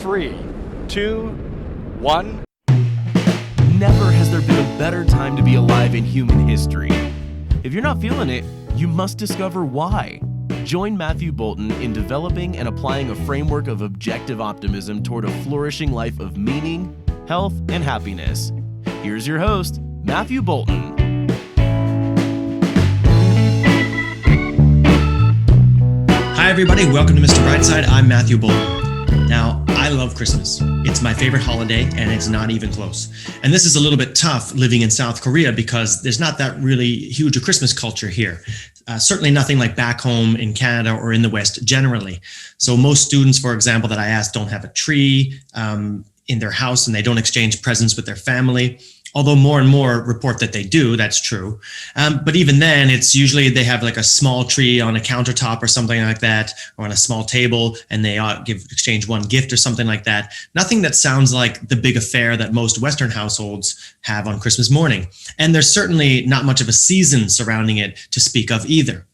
3, 2, 1. Never has there been a better time to be alive in human history. If you're not feeling it, you must discover why. Join Matthew Bolton in developing and applying a framework of objective optimism toward a flourishing life of meaning, health, and happiness. Here's your host, Matthew Bolton. Hi everybody, welcome to Mr. Brightside. I'm Matthew Bolton. Now, I love Christmas. It's my favorite holiday and it's not even close. And this is a little bit tough living in South Korea because there's not that really huge a Christmas culture here. Certainly nothing like back home in Canada or in the West generally. So most students, for example, that I ask don't have a tree in their house and they don't exchange presents with their family. Although more and more report that they do, that's true. But even then, it's usually they have like a small tree on a countertop or something like that, or on a small table, and they exchange one gift or something like that. Nothing that sounds like the big affair that most Western households have on Christmas morning. And there's certainly not much of a season surrounding it to speak of either.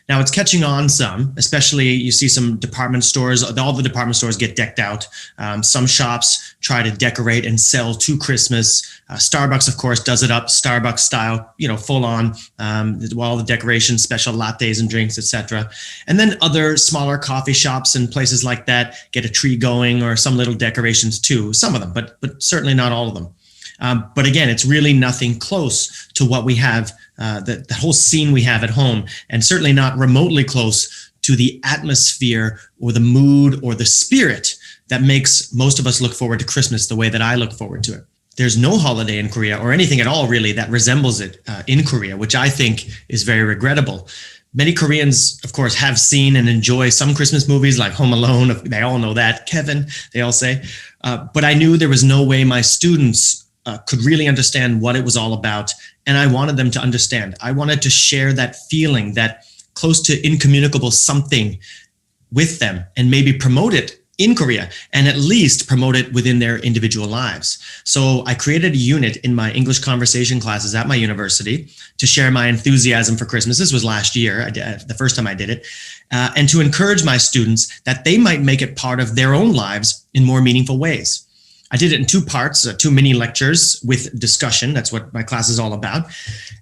Now it's catching on some, especially you see some department stores, all the department stores get decked out. Some shops try to decorate and sell to Christmas. Starbucks, of course, does it up Starbucks style, full on, all the decorations, special lattes and drinks, etc. And then other smaller coffee shops and places like that get a tree going or some little decorations too, some of them, but certainly not all of them. But again, it's really nothing close to what we have, the whole scene we have at home, and certainly not remotely close to the atmosphere or the mood or the spirit that makes most of us look forward to Christmas the way that I look forward to it. There's no holiday in Korea or anything at all really that resembles it in Korea, which I think is very regrettable. Many Koreans, of course, have seen and enjoy some Christmas movies like Home Alone. They all know that. Kevin, they all say. But I knew there was no way my students could really understand what it was all about. And I wanted them to understand. I wanted to share that feeling, that close to incommunicable something with them and maybe promote it in Korea and at least promote it within their individual lives. So I created a unit in my English conversation classes at my university to share my enthusiasm for Christmas. This was last year, the first time I did it, and to encourage my students that they might make it part of their own lives in more meaningful ways. I did it in two parts, 2 mini lectures with discussion. That's what my class is all about.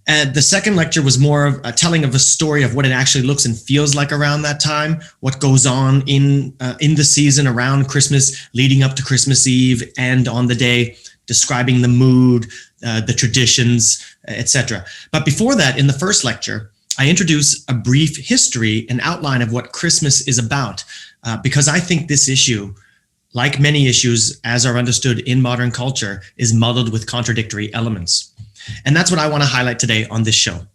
And the second lecture was more of a telling of a story of what it actually looks and feels like around that time, what goes on in the season around Christmas, leading up to Christmas Eve and on the day, describing the mood, the traditions, etc. But before that, in the first lecture, I introduce a brief history and outline of what Christmas is about, because I think this issue, like many issues as are understood in modern culture, is muddled with contradictory elements. And that's what I want to highlight today on this show.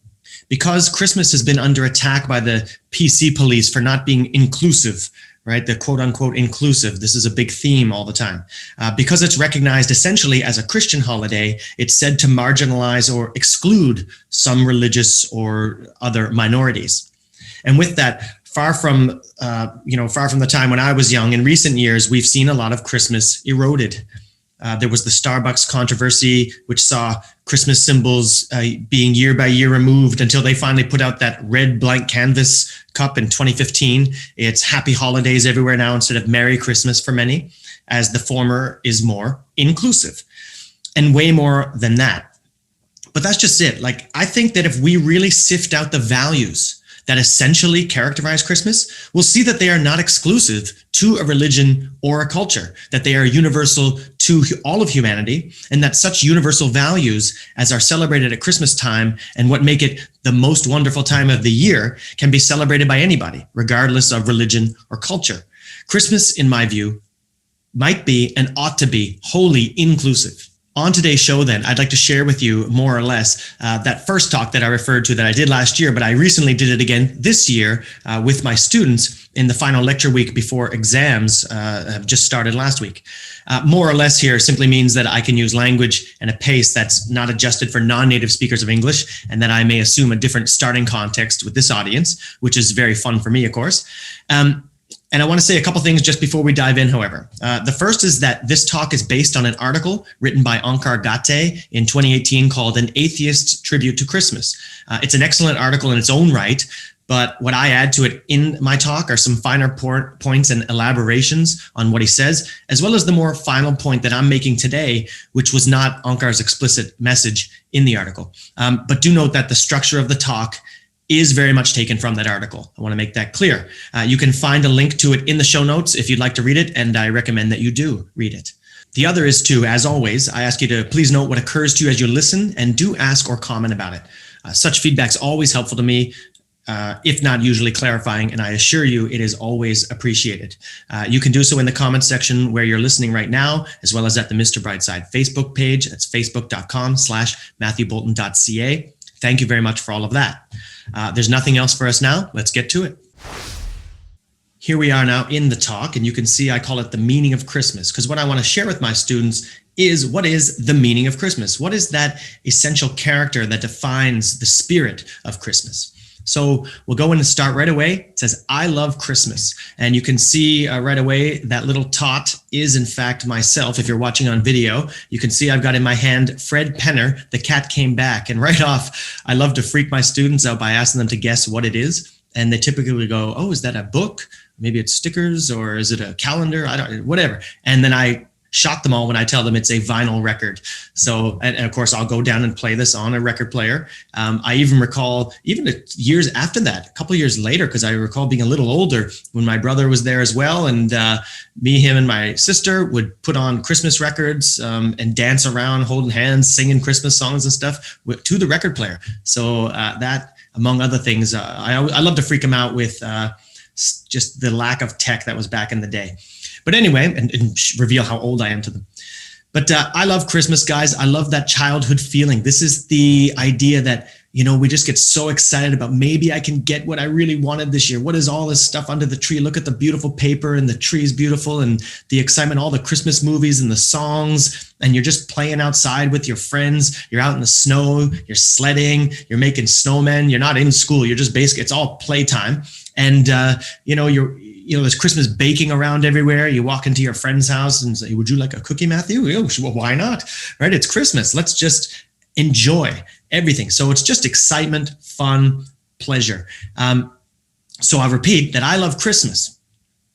Because Christmas has been under attack by the PC police for not being inclusive, right? The quote unquote inclusive. This is a big theme all the time. Because it's recognized essentially as a Christian holiday, it's said to marginalize or exclude some religious or other minorities. And with that, far from the time when I was young, in recent years, we've seen a lot of Christmas eroded. There was the Starbucks controversy, which saw Christmas symbols being year by year removed until they finally put out that red blank canvas cup in 2015. It's Happy Holidays everywhere now instead of Merry Christmas for many, as the former is more inclusive and way more than that. But that's just it. I think that if we really sift out the values that essentially characterize Christmas, we'll see that they are not exclusive to a religion or a culture, that they are universal to all of humanity, and that such universal values as are celebrated at Christmas time and what make it the most wonderful time of the year can be celebrated by anybody, regardless of religion or culture. Christmas, in my view, might be and ought to be wholly inclusive. On today's show, then, I'd like to share with you more or less that first talk that I referred to that I did last year, but I recently did it again this year with my students in the final lecture week before exams have just started last week. More or less here simply means that I can use language and a pace that's not adjusted for non-native speakers of English, and that I may assume a different starting context with this audience, which is very fun for me, of course. And I want to say a couple things just before we dive in, however. The first is that this talk is based on an article written by Onkar Ghate in 2018 called An Atheist's Tribute to Christmas. It's an excellent article in its own right, But what I add to it in my talk are some finer points and elaborations on what he says, as well as the more final point that I'm making today, which was not Onkar's explicit message in the article. But do note that the structure of the talk is very much taken from that article. I want to make that clear. You can find a link to it in the show notes if you'd like to read it, and I recommend that you do read it. The other is to, as always, I ask you to please note what occurs to you as you listen, and do ask or comment about it. Such feedback's always helpful to me, if not usually clarifying, and I assure you it is always appreciated. You can do so in the comments section where you're listening right now, as well as at the Mr. Brightside Facebook page. That's facebook.com/MatthewBolton.ca. Thank you very much for all of that. There's nothing else for us now. Let's get to it. Here we are now in the talk, and you can see I call it the meaning of Christmas, because what I want to share with my students is, what is the meaning of Christmas? What is that essential character that defines the spirit of Christmas? So we'll go in and start right away. It says, I love Christmas. And you can see right away that little tot is in fact myself. If you're watching on video, you can see I've got in my hand Fred Penner, the cat came back. And right off, I love to freak my students out by asking them to guess what it is. And they typically go, oh, is that a book? Maybe it's stickers, or is it a calendar? I don't, whatever. And then I shock them all when I tell them it's a vinyl record. So, and of course, I'll go down and play this on a record player. I even recall, even years after that, a couple of years later, because I recall being a little older when my brother was there as well. And me, him, and my sister would put on Christmas records and dance around, holding hands, singing Christmas songs and stuff to the record player. So that, among other things, I love to freak them out with just the lack of tech that was back in the day. But anyway, and reveal how old I am to them. But I love Christmas, guys. I love that childhood feeling. This is the idea that, you know, we just get so excited about, maybe I can get what I really wanted this year. What is all this stuff under the tree? Look at the beautiful paper, and the tree is beautiful, and the excitement, all the Christmas movies and the songs, and you're just playing outside with your friends. You're out in the snow, you're sledding, you're making snowmen. You're not in school. You're just basically, it's all playtime. And, there's Christmas baking around everywhere. You walk into your friend's house and say, would you like a cookie, Matthew? Oh, well, why not? Right? It's Christmas. Let's just enjoy everything. So it's just excitement, fun, pleasure. So I repeat that I love Christmas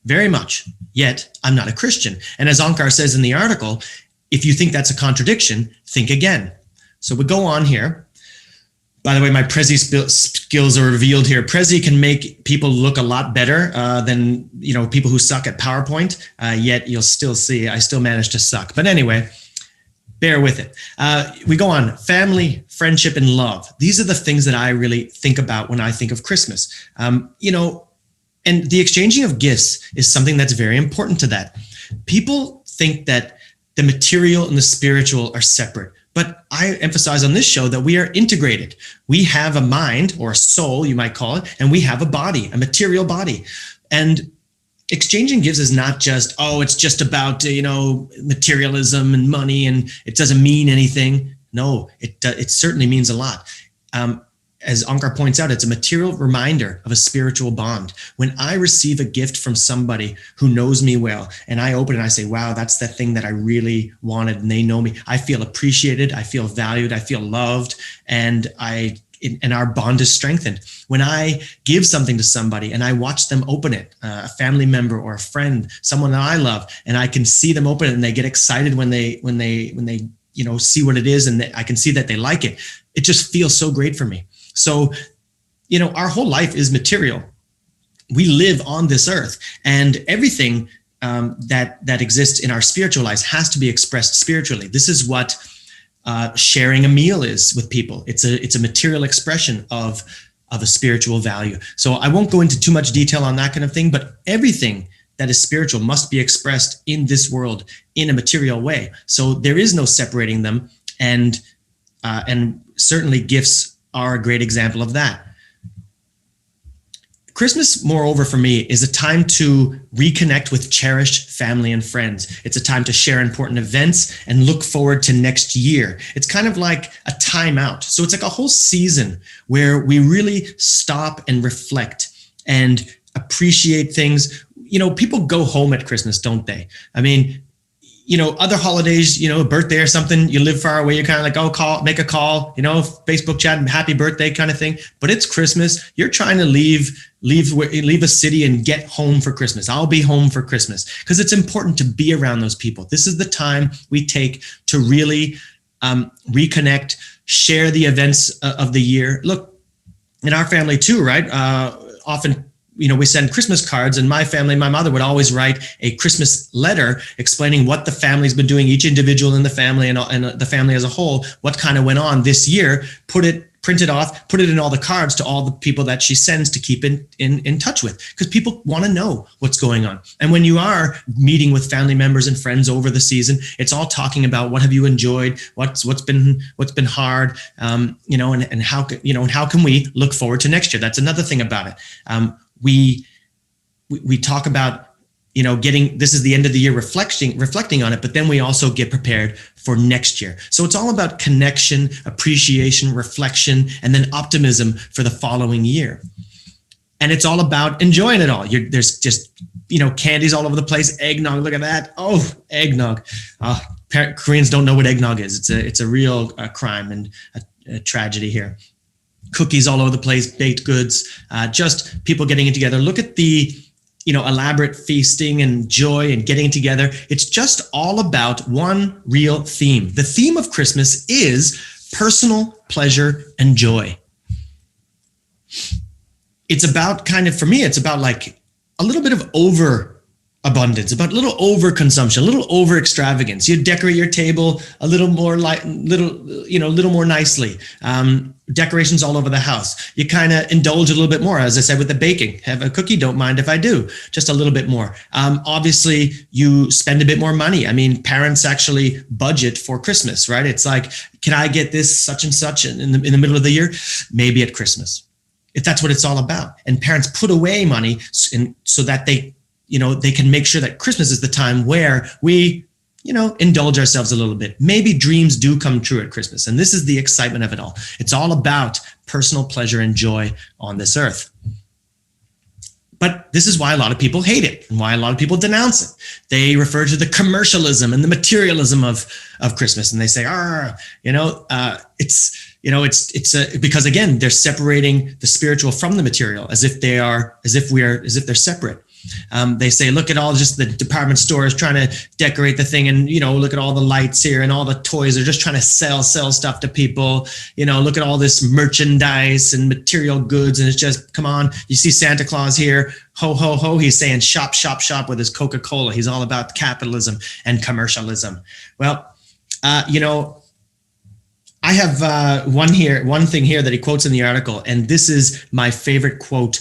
very much, yet I'm not a Christian. And as Onkar says in the article, if you think that's a contradiction, think again. So we go on here. By the way, my Prezi skills are revealed here. Prezi can make people look a lot better than people who suck at PowerPoint. Yet you'll still see I still manage to suck. But anyway, bear with it. We go on. Family, friendship, and love. These are the things that I really think about when I think of Christmas. And the exchanging of gifts is something that's very important to that. People think that the material and the spiritual are separate. But I emphasize on this show that we are integrated. We have a mind, or a soul, you might call it, and we have a body, a material body. And exchanging gifts is not just, it's just about, materialism and money, and it doesn't mean anything. No, it certainly means a lot. As Onkar points out, it's a material reminder of a spiritual bond. When I receive a gift from somebody who knows me well, and I open it and I say, wow, that's the thing that I really wanted, and they know me, I feel appreciated, I feel valued, I feel loved, and our bond is strengthened. When I give something to somebody and I watch them open it, a family member or a friend, someone that I love, and I can see them open it and they get excited when they see what it is, and I can see that they like it. It just feels so great for me. So, our whole life is material. We live on this earth, and everything that exists in our spiritual lives has to be expressed spiritually. This is what sharing a meal is with people. It's a material expression of a spiritual value. So I won't go into too much detail on that kind of thing, but everything that is spiritual must be expressed in this world in a material way. So there is no separating them, and certainly gifts are a great example of that. Christmas, moreover, for me, is a time to reconnect with cherished family and friends. It's a time to share important events and look forward to next year. It's kind of like a timeout. So it's like a whole season where we really stop and reflect and appreciate things. People go home at Christmas, don't they? I mean, other holidays, a birthday or something, you live far away, you're kind of like, oh, make a call, Facebook chat, happy birthday kind of thing. But it's Christmas. You're trying to leave a city and get home for Christmas. I'll be home for Christmas, because it's important to be around those people. This is the time we take to really reconnect, share the events of the year. Look, in our family too, right? Often, we send Christmas cards, and my mother would always write a Christmas letter explaining what the family's been doing, each individual in the family and the family as a whole, what kind of went on this year, print it off, put it in all the cards to all the people that she sends to keep in touch with, because people want to know what's going on. And when you are meeting with family members and friends over the season, it's all talking about what have you enjoyed, what's been hard, and how can we look forward to next year. That's another thing about it. We talk about, this is the end of the year, reflecting on it, but then we also get prepared for next year. So it's all about connection, appreciation, reflection, and then optimism for the following year. And it's all about enjoying it all. There's just, candies all over the place, eggnog, look at that. Oh, eggnog. Koreans don't know what eggnog is. It's a real crime and a tragedy here. Cookies all over the place, baked goods, just people getting it together. Look at the, elaborate feasting and joy and getting together. It's just all about one real theme. The theme of Christmas is personal pleasure and joy. It's about for me, it's about like a little bit of overabundance, about a little overconsumption, a little over extravagance. You decorate your table a little more little more nicely. Decorations all over the house. You kind of indulge a little bit more, as I said, with the baking. Have a cookie, don't mind if I do, just a little bit more. Obviously, you spend a bit more money. I mean, parents actually budget for Christmas, right? It's like, can I get this such and such in the middle of the year? Maybe at Christmas. If that's what it's all about. And parents put away money so that they can make sure that Christmas is the time where we, indulge ourselves a little bit. Maybe dreams do come true at Christmas. And this is the excitement of it all. It's all about personal pleasure and joy on this earth. But this is why a lot of people hate it and why a lot of people denounce it. They refer to the commercialism and the materialism of Christmas. And they say, it's because again, they're separating the spiritual from the material as if they're separate. They say, look at all just the department stores trying to decorate the thing, and look at all the lights here and all the toys. They're just trying to sell stuff to people. Look at all this merchandise and material goods, and it's just, come on. You see Santa Claus here, ho ho ho. He's saying shop shop shop with his Coca-Cola. He's all about capitalism and commercialism. Well, I have one thing here that he quotes in the article, and this is my favorite quote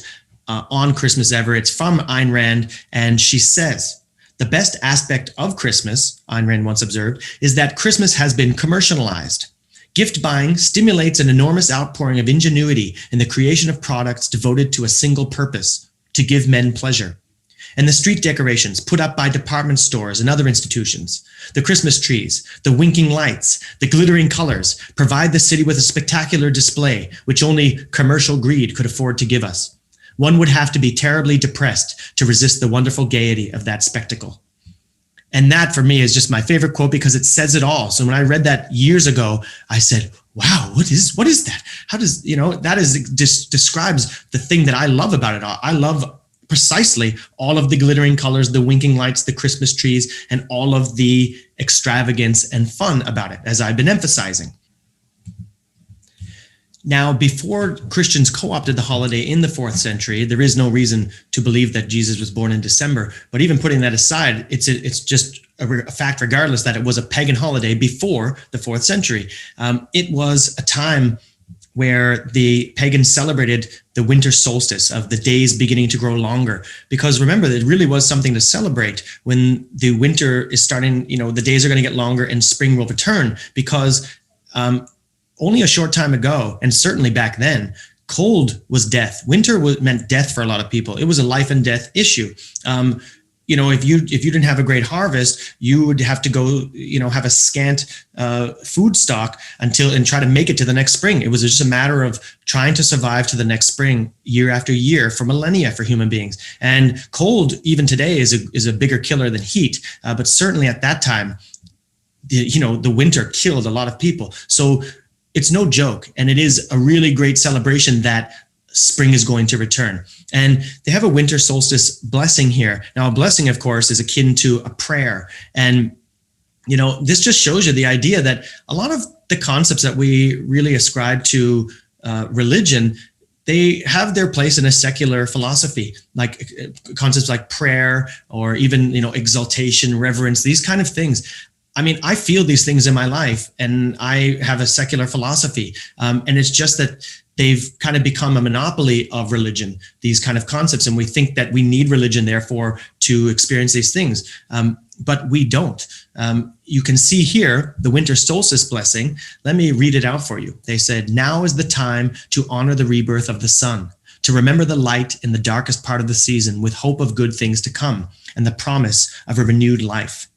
on Christmas ever. It's from Ayn Rand, and she says, the best aspect of Christmas, Ayn Rand once observed, is that Christmas has been commercialized. Gift buying stimulates an enormous outpouring of ingenuity in the creation of products devoted to a single purpose, to give men pleasure. And the street decorations put up by department stores and other institutions, the Christmas trees, the winking lights, the glittering colors, provide the city with a spectacular display which only commercial greed could afford to give us. One would have to be terribly depressed to resist the wonderful gaiety of that spectacle. And that for me is just my favorite quote, because it says it all. So when I read that years ago, I said, wow, what is that? How does, that is just describes the thing that I love about it all. I love precisely all of the glittering colors, the winking lights, the Christmas trees, and all of the extravagance and fun about it, as I've been emphasizing. Now, before Christians co-opted the holiday in the 4th century, there is no reason to believe that Jesus was born in December. But even putting that aside, it's just a fact regardless that it was a pagan holiday before the 4th century. It was a time where the pagans celebrated the winter solstice of the days beginning to grow longer. Because remember, it really was something to celebrate when the winter is starting, the days are going to get longer and spring will return, because only a short time ago, and certainly back then, cold was death. Winter meant death for a lot of people. It was a life and death issue. if you didn't have a great harvest, you would have to go, have a scant food stock and try to make it to the next spring. It was just a matter of trying to survive to the next spring, year after year, for millennia for human beings. And cold, even today, is a bigger killer than heat. But certainly at that time, the winter killed a lot of people. So it's no joke, and it is a really great celebration that spring is going to return. And they have a winter solstice blessing here. Now, a blessing, of course, is akin to a prayer. And, this just shows you the idea that a lot of the concepts that we really ascribe to religion, they have their place in a secular philosophy, like concepts like prayer or even, exaltation, reverence, these kind of things. I mean, I feel these things in my life, and I have a secular philosophy. And it's just that they've kind of become a monopoly of religion, these kind of concepts. And we think that we need religion, therefore, to experience these things. But we don't. You can see here the winter solstice blessing. Let me read it out for you. They said, "Now is the time to honor the rebirth of the sun, to remember the light in the darkest part of the season with hope of good things to come and the promise of a renewed life."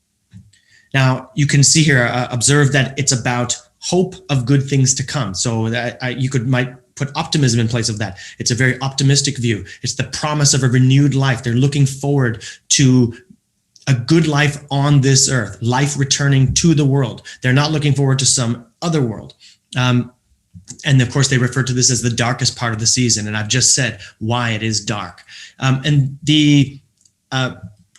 Now, you can see here, observe that it's about hope of good things to come. So that might put optimism in place of that. It's a very optimistic view. It's the promise of a renewed life. They're looking forward to a good life on this earth, life returning to the world. They're not looking forward to some other world. And of course, they refer to this as the darkest part of the season. And I've just said why it is dark. And the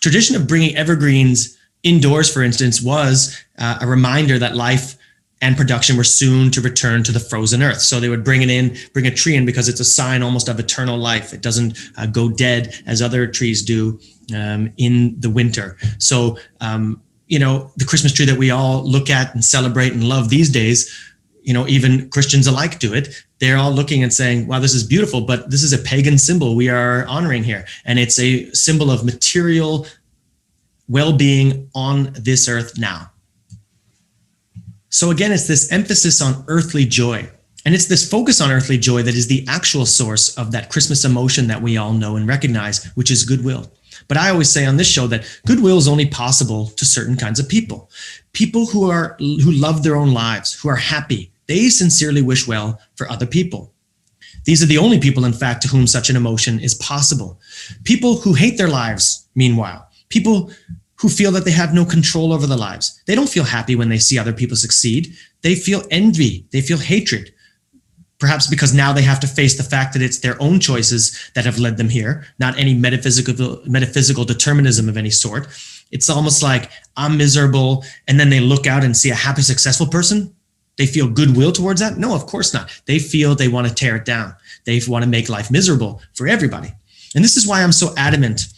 tradition of bringing evergreens indoors, for instance, was a reminder that life and production were soon to return to the frozen earth. So they would bring a tree in because it's a sign almost of eternal life. It doesn't go dead as other trees do in the winter. So, the Christmas tree that we all look at and celebrate and love these days, even Christians alike do it. They're all looking and saying, wow, this is beautiful, but this is a pagan symbol we are honoring here. And it's a symbol of material well-being on this earth now. So again, it's this emphasis on earthly joy. And it's this focus on earthly joy that is the actual source of that Christmas emotion that we all know and recognize, which is goodwill. But I always say on this show that goodwill is only possible to certain kinds of people. People who love their own lives, who are happy. They sincerely wish well for other people. These are the only people, in fact, to whom such an emotion is possible. People who hate their lives, meanwhile, people who feel that they have no control over their lives. They don't feel happy when they see other people succeed. They feel envy. They feel hatred. Perhaps because now they have to face the fact that it's their own choices that have led them here, not any metaphysical determinism of any sort. It's almost like, I'm miserable, and then they look out and see a happy, successful person. They feel goodwill towards that? No, of course not. They feel they want to tear it down. They want to make life miserable for everybody. And this is why I'm so adamant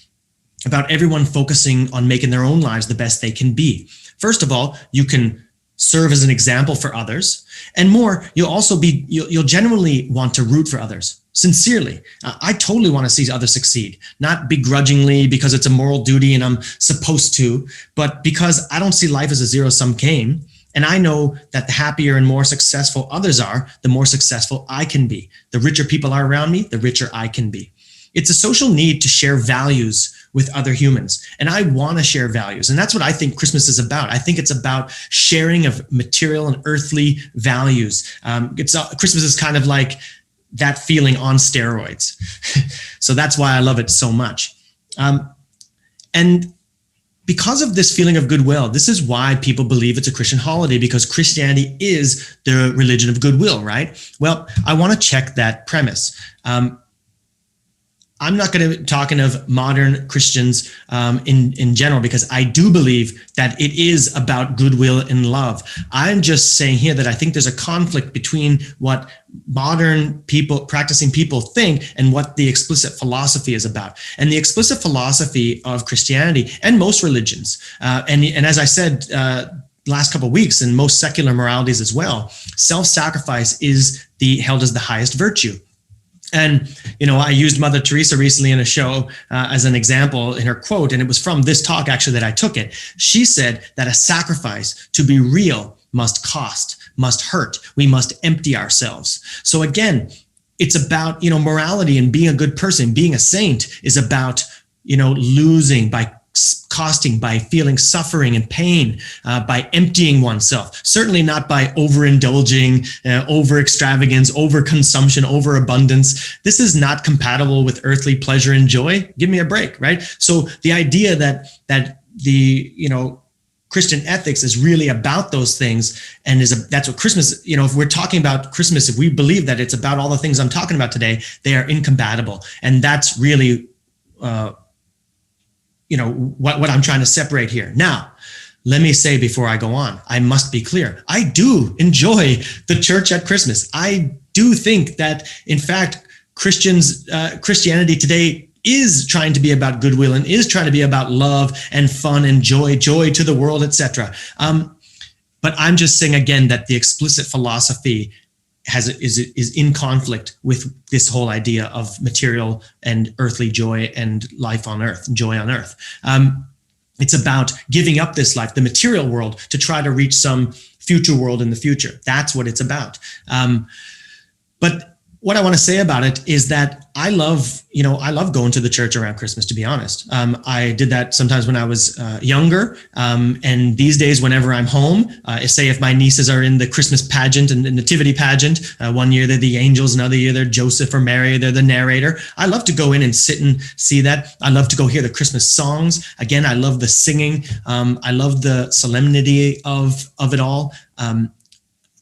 about everyone focusing on making their own lives the best they can be. First of all, you can serve as an example for others, and more, you'll genuinely want to root for others, sincerely. I totally want to see others succeed, not begrudgingly because it's a moral duty and I'm supposed to, but because I don't see life as a zero-sum game. And I know that the happier and more successful others are, the more successful I can be. The richer people are around me, the richer I can be. It's a social need to share values with other humans. And I want to share values. And that's what I think Christmas is about. I think it's about sharing of material and earthly values. Christmas is kind of like that feeling on steroids. So that's why I love it so much. And because of this feeling of goodwill, this is why people believe it's a Christian holiday, because Christianity is the religion of goodwill, right? Well, I want to check that premise. I'm not going to be talking of modern Christians in general, because I do believe that it is about goodwill and love. I'm just saying here that I think there's a conflict between what modern people, practicing people think, and what the explicit philosophy is about. And the explicit philosophy of Christianity and most religions, and as I said last couple of weeks, in most secular moralities as well, self-sacrifice is held as the highest virtue. And, I used Mother Teresa recently in a show as an example in her quote, and it was from this talk actually that I took it. She said that a sacrifice, to be real, must cost, must hurt. We must empty ourselves. So again, it's about, morality and being a good person. Being a saint is about, losing by costing, by feeling suffering and pain, by emptying oneself. Certainly not by overindulging, over extravagance, over consumption, overabundance. This is not compatible with earthly pleasure and joy. Give me a break, right? So the idea that the Christian ethics is really about those things, and that's what Christmas, if we're talking about Christmas, if we believe that it's about all the things I'm talking about today, they are incompatible. And that's really what I'm trying to separate here. Now, let me say before I go on, I must be clear. I do enjoy the church at Christmas. I do think that, in fact, Christianity today is trying to be about goodwill and is trying to be about love and fun and joy to the world, etc. But I'm just saying again that the explicit philosophy is in conflict with this whole idea of material and earthly joy and life on earth, joy on earth. It's about giving up this life, the material world, to try to reach some future world in the future. That's what it's about. But what I want to say about it is that I love going to the church around Christmas, to be honest. I did that sometimes when I was younger. And these days, whenever I'm home, say if my nieces are in the Christmas pageant and the nativity pageant, one year they're the angels, another year they're Joseph or Mary, they're the narrator. I love to go in and sit and see that. I love to go hear the Christmas songs. Again, I love the singing. I love the solemnity of it all.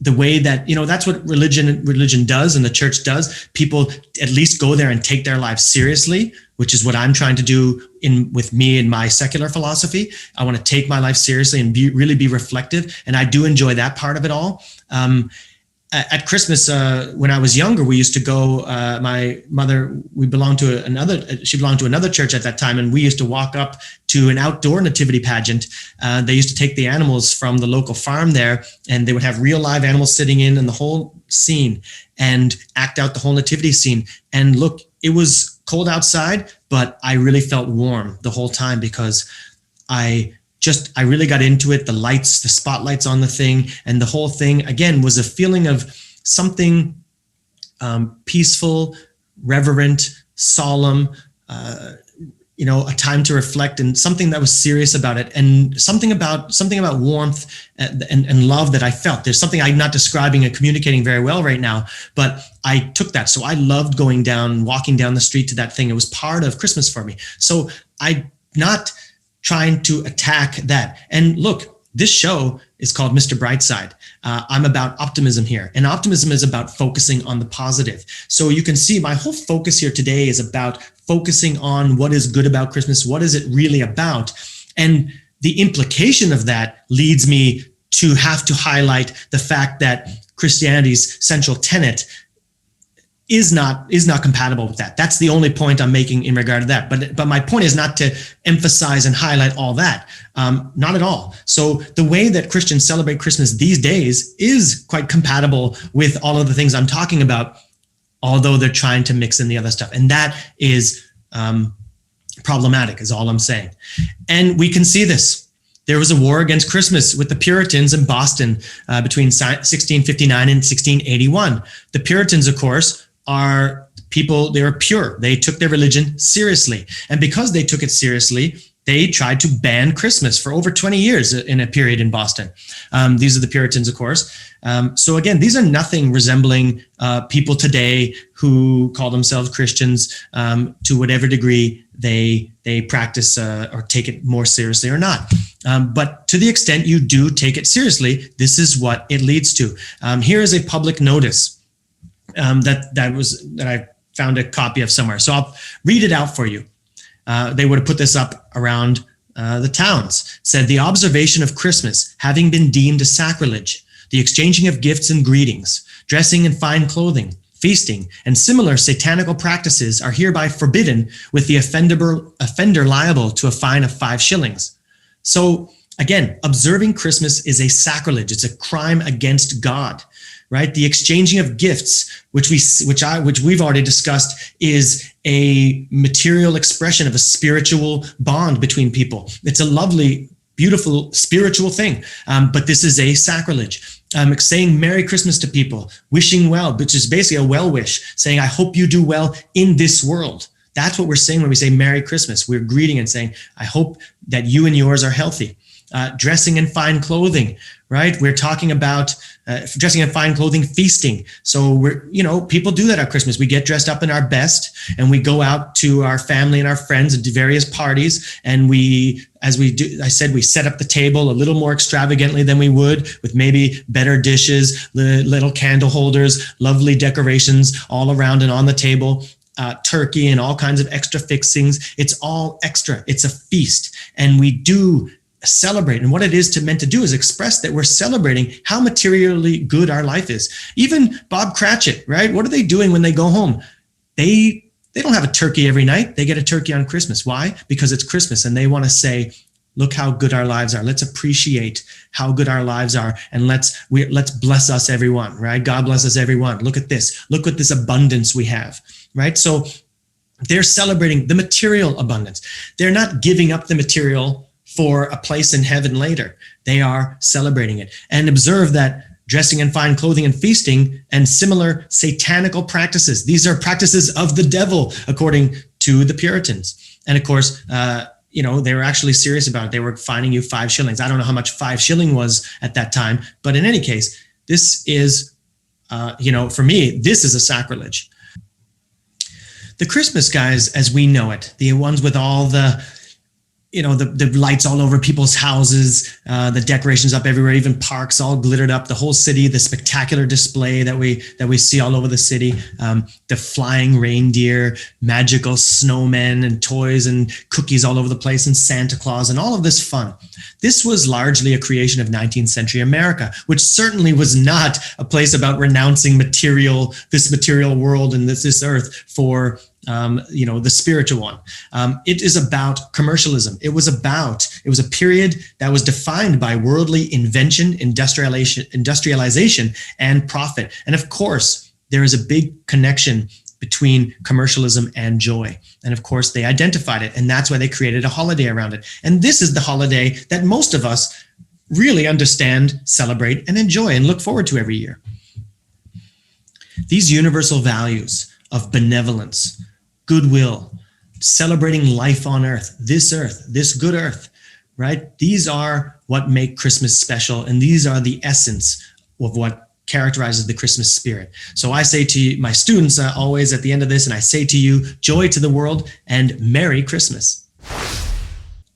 The way that, that's what religion does and the church does. People at least go there and take their lives seriously, which is what I'm trying to do with me and my secular philosophy. I want to take my life seriously and really be reflective. And I do enjoy that part of it all. At Christmas, when I was younger, we used to go, my mother, she belonged to another church at that time. And we used to walk up to an outdoor nativity pageant. They used to take the animals from the local farm there, and they would have real live animals sitting in the whole scene and act out the whole nativity scene. And look, it was cold outside, but I really felt warm the whole time because I really got into it. The lights, the spotlights on the thing, and the whole thing, again, was a feeling of something peaceful, reverent, solemn, a time to reflect, and something that was serious about it, and something about warmth and love that I felt. There's something I'm not describing and communicating very well right now, but I took that. So I loved walking down the street to that thing. It was part of Christmas for me. So I'm not trying to attack that. And look, this show is called Mr. Brightside. I'm about optimism here, and optimism is about focusing on the positive. So you can see my whole focus here today is about focusing on what is good about Christmas. What is it really about? And the implication of that leads me to have to highlight the fact that Christianity's central tenet is not compatible with that. That's the only point I'm making in regard to that. But my point is not to emphasize and highlight all that. Not at all. So the way that Christians celebrate Christmas these days is quite compatible with all of the things I'm talking about, although they're trying to mix in the other stuff. And that is problematic, is all I'm saying. And we can see this. There was a war against Christmas with the Puritans in Boston between 1659 and 1681. The Puritans, of course, are people, they were pure. They took their religion seriously. And because they took it seriously, they tried to ban Christmas for over 20 years in a period in Boston. These are the Puritans, of course. So again, these are nothing resembling people today who call themselves Christians to whatever degree they practice or take it more seriously or not. But to the extent you do take it seriously, this is what it leads to. Here is a public notice that I found a copy of somewhere. So I'll read it out for you. They would have put this up around the towns. It said, the observation of Christmas having been deemed a sacrilege, the exchanging of gifts and greetings, dressing in fine clothing, feasting, and similar satanical practices are hereby forbidden, with the offender liable to a fine of 5 shillings. So again, observing Christmas is a sacrilege. It's a crime against God. Right, the exchanging of gifts, which we've already discussed, is a material expression of a spiritual bond between people. It's a lovely, beautiful spiritual thing, but this is a sacrilege. Saying Merry Christmas to people, wishing well, which is basically a well wish, saying I hope you do well in this world. That's what we're saying when we say Merry Christmas. We're greeting and saying, I hope that you and yours are healthy. Dressing in fine clothing, right? We're talking about dressing in fine clothing, feasting. So people do that at Christmas. We get dressed up in our best and we go out to our family and our friends at various parties. And we set up the table a little more extravagantly than we would, with maybe better dishes, little candle holders, lovely decorations all around and on the table. Turkey and all kinds of extra fixings. It's all extra. It's a feast. And we do celebrate. And what it is meant to do is express that we're celebrating how materially good our life is. Even Bob Cratchit, right? What are they doing when they go home? They don't have a turkey every night. They get a turkey on Christmas. Why? Because it's Christmas and they want to say, look how good our lives are. Let's appreciate how good our lives are. And let's bless us everyone, right? God bless us everyone. Look at this. Look at this abundance we have, right? So they're celebrating the material abundance. They're not giving up the material for a place in heaven later. They are celebrating it. And observe that dressing in fine clothing and feasting and similar satanical practices. These are practices of the devil, according to the Puritans. And of course, they were actually serious about it. They were fining you 5 shillings. I don't know how much 5 shilling was at that time, but in any case, this is, for me, this is a sacrilege. The Christmas guys, as we know it, the ones with all the lights all over people's houses, the decorations up everywhere, even parks all glittered up, the whole city, the spectacular display that we see all over the city, the flying reindeer, magical snowmen and toys and cookies all over the place, and Santa Claus and all of this fun. This was largely a creation of 19th century America, which certainly was not a place about renouncing this material world and this earth for the spiritual one. It is about commercialism. It was a period that was defined by worldly invention, industrialization, and profit. And of course, there is a big connection between commercialism and joy. And of course, they identified it, and that's why they created a holiday around it. And this is the holiday that most of us really understand, celebrate, and enjoy and look forward to every year. These universal values of benevolence, goodwill, celebrating life on earth, this good earth, right? These are what make Christmas special, and these are the essence of what characterizes the Christmas spirit. So I say to my students always at the end of this, and I say to you, joy to the world and Merry Christmas.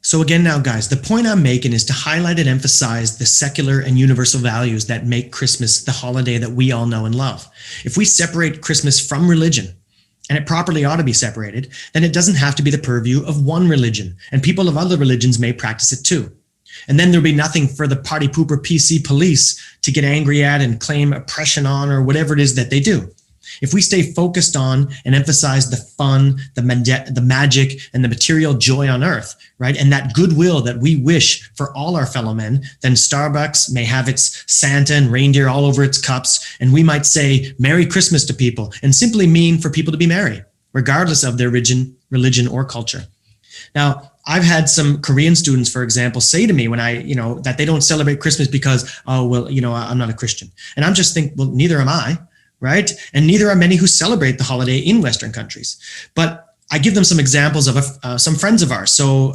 So again now, guys, the point I'm making is to highlight and emphasize the secular and universal values that make Christmas the holiday that we all know and love. If we separate Christmas from religion, and it properly ought to be separated, then it doesn't have to be the purview of one religion, and people of other religions may practice it too. And then there'll be nothing for the party pooper PC police to get angry at and claim oppression on, or whatever it is that they do. If we stay focused on and emphasize the fun, the magic, and the material joy on earth, right, and that goodwill that we wish for all our fellow men, then Starbucks may have its Santa and reindeer all over its cups, and we might say Merry Christmas to people, and simply mean for people to be merry, regardless of their religion or culture. Now, I've had some Korean students, for example, say to me when that they don't celebrate Christmas because, I'm not a Christian. And I'm just thinking, well, neither am I. Right? And neither are many who celebrate the holiday in Western countries. But I give them some examples of some friends of ours. So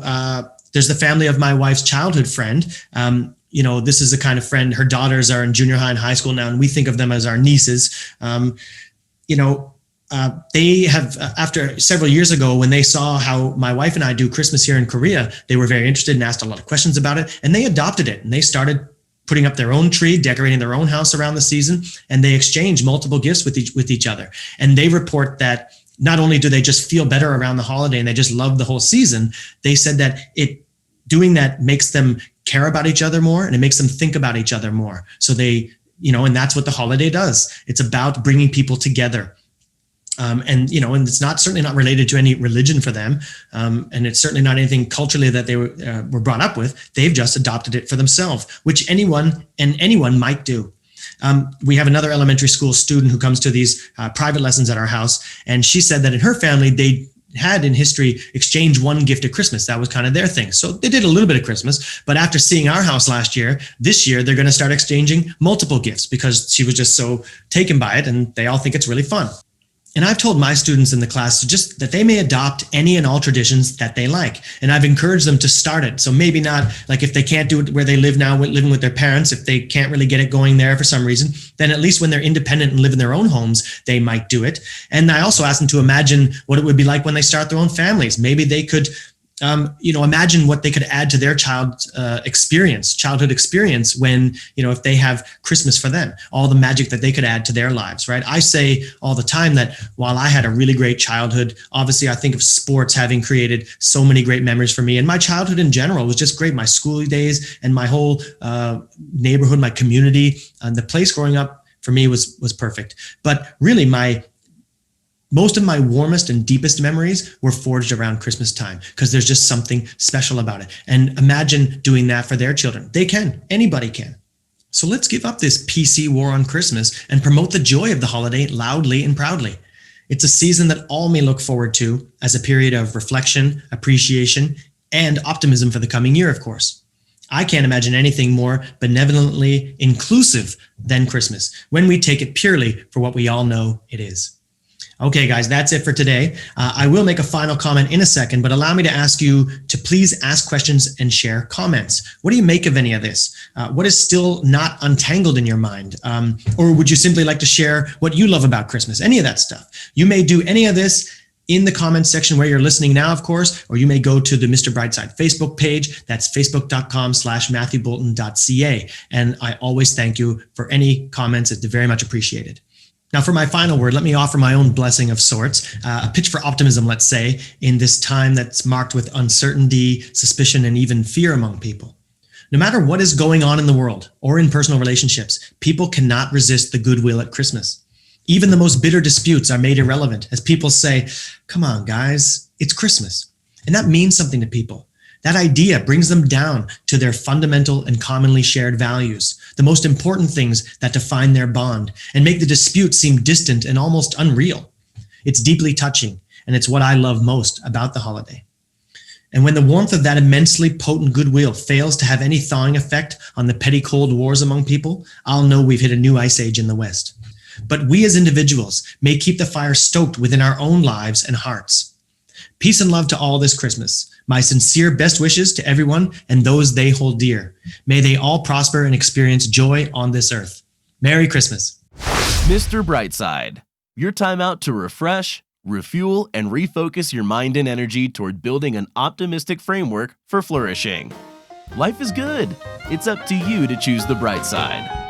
there's the family of my wife's childhood friend. This is the kind of friend, her daughters are in junior high and high school now, and we think of them as our nieces. They have, after several years ago, when they saw how my wife and I do Christmas here in Korea, they were very interested and asked a lot of questions about it, and they adopted it, and they started putting up their own tree, decorating their own house around the season, and they exchange multiple gifts with each other. And they report that not only do they just feel better around the holiday and they just love the whole season, they said that doing that makes them care about each other more, and it makes them think about each other more. So they, and that's what the holiday does. It's about bringing people together. And it's certainly not related to any religion for them. And it's certainly not anything culturally that they were brought up with. They've just adopted it for themselves, which anyone might do. We have another elementary school student who comes to these private lessons at our house. And she said that in her family, they had in history exchanged one gift at Christmas. That was kind of their thing. So they did a little bit of Christmas, but after seeing our house this year, they're going to start exchanging multiple gifts because she was just so taken by it, and they all think it's really fun. And I've told my students in the class just that they may adopt any and all traditions that they like. And I've encouraged them to start it. So maybe not like if they can't do it where they live now, living with their parents, if they can't really get it going there for some reason, then at least when they're independent and live in their own homes, they might do it. And I also asked them to imagine what it would be like when they start their own families. Maybe they could imagine what they could add to their childhood experience when, if they have Christmas for them, all the magic that they could add to their lives, right? I say all the time that while I had a really great childhood, obviously I think of sports having created so many great memories for me. And my childhood in general was just great. My school days and my whole neighborhood, my community, and the place growing up for me was perfect. But really most of my warmest and deepest memories were forged around Christmas time because there's just something special about it. And imagine doing that for their children. They can. Anybody can. So let's give up this PC war on Christmas and promote the joy of the holiday loudly and proudly. It's a season that all may look forward to as a period of reflection, appreciation, and optimism for the coming year, of course. I can't imagine anything more benevolently inclusive than Christmas when we take it purely for what we all know it is. Okay, guys, that's it for today. I will make a final comment in a second, but allow me to ask you to please ask questions and share comments. What do you make of any of this? What is still not untangled in your mind? Or would you simply like to share what you love about Christmas? Any of that stuff. You may do any of this in the comments section where you're listening now, of course, or you may go to the Mr. Brightside Facebook page. That's facebook.com/MatthewBolton.ca. And I always thank you for any comments. It's very much appreciated. Now, for my final word, let me offer my own blessing of sorts, a pitch for optimism, let's say, in this time that's marked with uncertainty, suspicion, and even fear among people. No matter what is going on in the world or in personal relationships, people cannot resist the goodwill at Christmas. Even the most bitter disputes are made irrelevant as people say, come on, guys, it's Christmas. And that means something to people. That idea brings them down to their fundamental and commonly shared values, the most important things that define their bond, and make the dispute seem distant and almost unreal. It's deeply touching, and it's what I love most about the holiday. And when the warmth of that immensely potent goodwill fails to have any thawing effect on the petty cold wars among people, I'll know we've hit a new ice age in the West. But we as individuals may keep the fire stoked within our own lives and hearts. Peace and love to all this Christmas. My sincere best wishes to everyone and those they hold dear. May they all prosper and experience joy on this earth. Merry Christmas. Mr. Brightside, your time out to refresh, refuel, and refocus your mind and energy toward building an optimistic framework for flourishing. Life is good. It's up to you to choose the bright side.